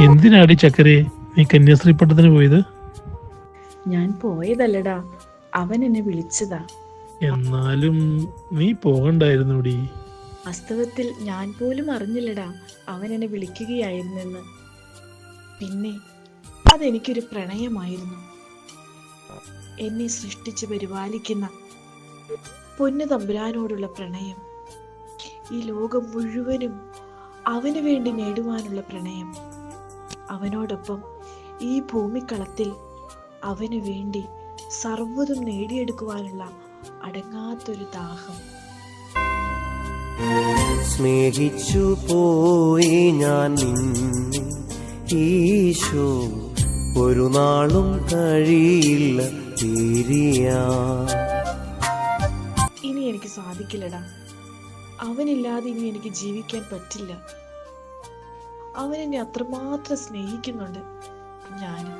എന്തിനാടി ചക്കരെ നീ കന്യാസ്ത്രീ പട്ടത്തിന് പോയത്? ഞാൻ പോയതല്ലടാ, അവൻ എന്നെ വിളിച്ചതാ. എന്നാലും നീ പോകണ്ടായിരുന്നുടി. വാസ്തവത്തിൽ ഞാൻ പോലും അറിഞ്ഞില്ലടാ അവൻ എന്നെ വിളിക്കുകയായിരുന്നെന്ന്. പിന്നെ അതെനിക്കൊരു പ്രണയമായിരുന്നു. എന്നെ സൃഷ്ടിച്ച് പരിപാലിക്കുന്ന പൊന്നു തമ്പുരാനോടുള്ള പ്രണയം, ഈ ലോകം മുഴുവനും അവന് വേണ്ടി നേടുവാനുള്ള പ്രണയം, അവനോടൊപ്പം ഈ ഭൂമിക്കളത്തിൽ അവന് വേണ്ടി സർവ്വതും നേടിയെടുക്കുവാനുള്ള അടങ്ങാത്തൊരു ദാഹം. സ്നേഹിച്ചു പോയി ഞാൻ നിന്നെ ഈശോ, ഒരു നാളും കഴിയില്ല തിരിയാൻ. ഇനി എനിക്ക് സാധിക്കില്ലടാ, അവനില്ലാതെ ഇനി എനിക്ക് ജീവിക്കാൻ പറ്റില്ല. അവൻ എന്നെ അത്രമാത്രം സ്നേഹിക്കുന്നുണ്ട്. ഞാനും